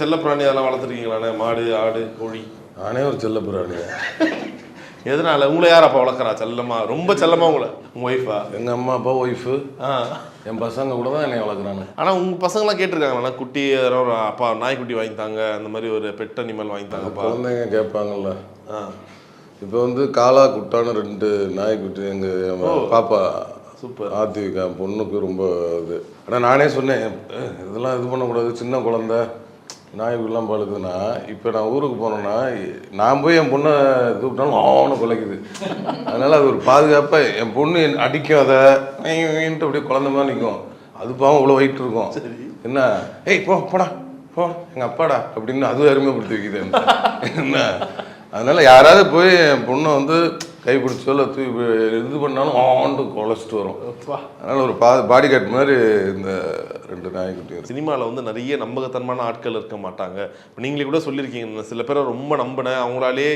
செல்லப்பிராணி அதெல்லாம் வளர்த்துருக்கீங்களாண்ணே? மாடு, ஆடு, கோழி? நானே ஒரு செல்லப்பிராணி. எதனால? உங்களை யார் அப்போ வளர்க்குறா செல்லமா? ரொம்ப செல்லமா உங்களை? உங்கள் ஒய்ஃபா? எங்கள் அம்மா அப்பா ஒய்ஃபு என் பசங்க கூட தான் என்னை வளர்க்குறாங்க. ஆனால் உங்கள் பசங்களாம் கேட்டிருக்காங்களா குட்டி யாரோ ஒரு அப்பா நாய்க்குட்டி வாங்கித்தாங்க, அந்த மாதிரி ஒரு பெட் அனிமல் வாங்கித்தாங்கப்பா? குழந்தைங்க கேட்பாங்கல்ல. இப்போ வந்து காலா குட்டான 2 நாய்க்குட்டி எங்கள் பாப்பா சூப்பர் ஆர்த்திவிகா பொண்ணுக்கு ரொம்ப இது. ஆனால் நானே சொன்னேன் இதெல்லாம் இது பண்ணக்கூடாது, சின்ன குழந்தை நாய்க்குலாம் பழுக்குதுன்னா. இப்போ நான் ஊருக்கு போனேன்னா நான் போய் என் பொண்ணை இது விட்டாலும் அவனை குலைக்குது. அதனால் அது ஒரு பாதுகாப்பாக என் பொண்ணு அடிக்கும், அதை வீண்ட்டு அப்படியே குழந்த மாதிரி நிற்கும். அது பாவம் இவ்வளோ வெயிட் இருக்கும். என்ன ஏய் போடா போ எங்கள் அப்பாடா அப்படின்னு அது அருமைப்படுத்தி வைக்குது என்ன. அதனால் யாராவது போய் என் பொண்ணை வந்து கைப்பிடிச்சோ இல்லை இது பண்ணாலும் ஆண்டு குலைச்சிட்டு வரும். அதனால் ஒரு பாடி கார்டு மாதிரி இந்த 2 நாய்க்குட்டி. சினிமாவில் வந்து நிறைய நம்பகத்தன்மான ஆட்கள் இருக்க மாட்டாங்க. இப்போ நீங்களே கூட சொல்லியிருக்கீங்க சில பேரை ரொம்ப நம்பினேன், அவங்களாலே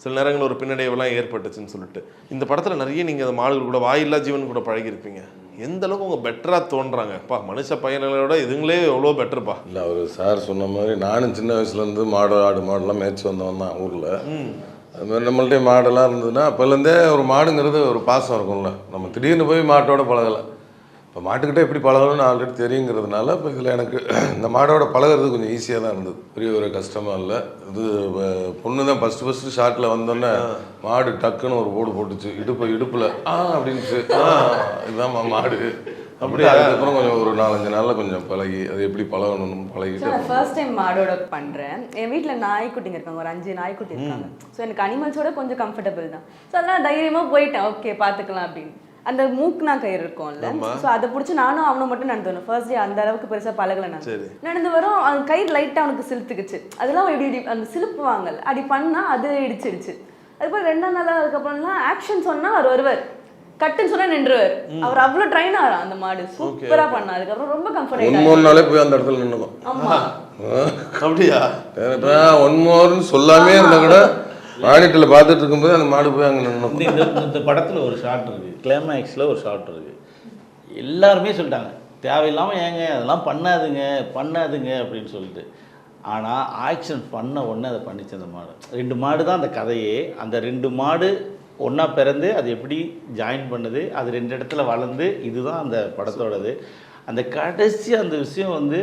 சில நேரங்களில் ஒரு பின்னடைவெல்லாம் ஏற்பட்டுச்சுன்னு சொல்லிட்டு. இந்த படத்தில் நிறைய நீங்கள் அந்த மாடுகள் கூட வாயில்லா ஜீவன் கூட பழகிருப்பீங்க. எந்த அளவுக்கு அவங்க பெட்டராக தோன்றாங்கப்பா? மனுஷ பையன்களோட இதுங்களே எவ்வளோ பெட்டருப்பா. இல்லை அவர் சார் சொன்ன மாதிரி நானும் சின்ன வயசுலேருந்து மாடு ஆடு மாடெல்லாம் மேய்ச்சி வந்தவன் தான் ஊரில். அதுமாதிரி நம்மள்டே மாடெல்லாம் இருந்ததுன்னா அப்போலேருந்தே ஒரு மாடுங்கிறது ஒரு பாசம் இருக்கும்ல. நம்ம திடீர்னு போய் மாட்டோட பழகலை. இப்போ மாட்டுக்கிட்டே எப்படி பழகணும்னு ஆல்ரெடி தெரியுங்கிறதுனால இப்போ இதில் எனக்கு இந்த மாடோட பழகிறது கொஞ்சம் ஈஸியாக தான் இருந்தது. பெரிய ஒரு கஷ்டமாக இல்லை. இது பொண்ணு தான் ஃபஸ்ட்டு ஷாட்டில் வந்தோடனே மாடு டக்குன்னு ஒரு போடு போட்டுச்சு இடுப்பில் அப்படின்ச்சு. இதுதான் மாடு அப்படியே. அதுக்கப்புறம் கொஞ்சம் ஒரு 4-5 நாளில் கொஞ்சம் பழகி அது எப்படி பழகணும்னு பழகிட்டு. நான் ஃபர்ஸ்ட் டைம் மாடோட பண்ணுறேன். என் வீட்டில் நாய்க்குட்டிங்க இருக்காங்க, ஒரு 5 நாய்க்குட்டி இருக்காங்க. ஸோ எனக்கு அனிமல்ஸோட கொஞ்சம் கம்ஃபர்டபுள் தான். ஸோ அதெல்லாம் தைரியமாக போயிட்டேன், ஓகே பார்த்துக்கலாம் அப்படின்னு. அந்த மூக்குனா கயிறு இருக்கும்ல, ஸோ அதை பிடிச்சி நானும் அவனும் மட்டும் நடந்து வரணும். ஃபர்ஸ்ட் டே அந்த அளவுக்கு பெருசாக பழகலை. நான் நடந்து வரும், அந்த கயிறு லைட்டாக அவனுக்கு சிலுத்துக்குச்சு. அதெல்லாம் எப்படி அந்த சிலுப்பு வாங்கல் அப்படி பண்ணால் அது இடிச்சிடுச்சு. அதுக்கப்புறம் 2ஆம் நாள் அதுக்கப்புறம்லாம் ஆக்ஷன் சொன்னால் அவர் வருவார், கட்டுன்னு சொன்னா நின்றுவார். அவர் அவ்வளவு ட்ரைன் ஆகிறான். அந்த மாடு சூப்பரா பண்ணா. அதுக்கப்புறம் ரொம்ப கம்ஃபர்ட் ஆயிட்டாரு. 1 நாளே போய் அந்த இடத்துல நின்னுக்கும். ஆமா அப்படியா? 1 மோர்னு சொல்லாமே இருந்தா கூட மானிட்டர்ல பார்த்துட்டு இருக்கும்போது அந்த மாடு போய் அங்கே நின்னுக்கும். இந்த படத்துல ஒரு ஷாட் இருக்கு, கிளைமேக்ஸ்ல ஒரு ஷாட் இருக்கு. எல்லாருமே சொல்லிட்டாங்க தேவையில்லாமல் ஏங்க அதெல்லாம் பண்ணாதுங்க அப்படின்னு சொல்லிட்டு. ஆனால் ஆக்ஷன் பண்ண உடனே அதை பண்ணிச்சு அந்த மாடு. 2 மாடு தான் அந்த கதையே. அந்த 2 மாடு ஒன்றா பிறந்து அது எப்படி ஜாயின் பண்ணுது, அது 2 இடத்துல வளர்ந்து, இதுதான் அந்த படத்தோடது. அந்த கடைசி அந்த விஷயம் வந்து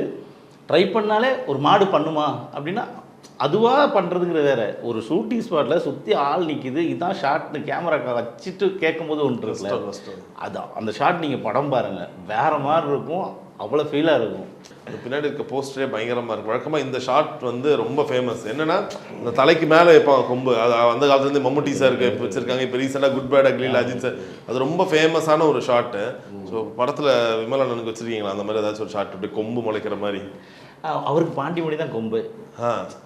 ட்ரை பண்ணாலே ஒரு மாடு பண்ணுமா அப்படின்னா அதுவாக பண்ணுறதுங்கிற வேற. ஒரு ஷூட்டிங் ஸ்பாட்டில் சுற்றி ஆள் நிற்கிது, இதுதான் ஷாட்னு கேமரா வச்சுட்டு கேட்கும்போது ஒன்று இருக்குல்ல, அதான் அந்த ஷாட் நீங்கள் படம் பாருங்கள் வேறு மாதிரி இருக்கும், அவ்வளோ ஃபீலாக இருக்கும். அது பின்னாடி இருக்க போஸ்டரே பயங்கரமாக இருக்கும். வழக்கமாக இந்த ஷாட் வந்து ரொம்ப ஃபேமஸ். என்னென்னா இந்த தலைக்கு மேலே வைப்பாங்க கொம்பு. அது அந்த காலத்துலேருந்து மம்முட்டி சாருக்கு இப்போ வச்சுருக்காங்க. இப்போ ரீசெண்டாக குட் பேட் அக்லியில் அஜித் சார், அது ரொம்ப ஃபேமஸான ஒரு ஷாட்டு. ஸோ படத்தில் விமலனுக்கு வச்சுருக்கீங்களா அந்த மாதிரி ஏதாச்சும் ஒரு ஷாட் இப்படி கொம்பு முளைக்கிற மாதிரி? அவருக்கு பாண்டிமுனி தான் கொம்பு.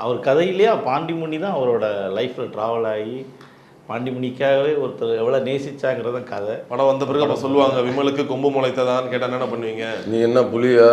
அவர் கதையிலேயே பாண்டிமுனி தான் அவரோட லைஃப்பில் ட்ராவல் ஆகி பாண்டிமுனிக்காகவே ஒருத்தர் எவ்வளோ நேசிச்சாங்கிறத கதை. படம் வந்த பிறகு அப்போ சொல்லுவாங்க விமலுக்கு கொம்பு முளைத்ததான்னு கேட்டால் என்ன பண்ணுவீங்க? நீ என்ன புலியா?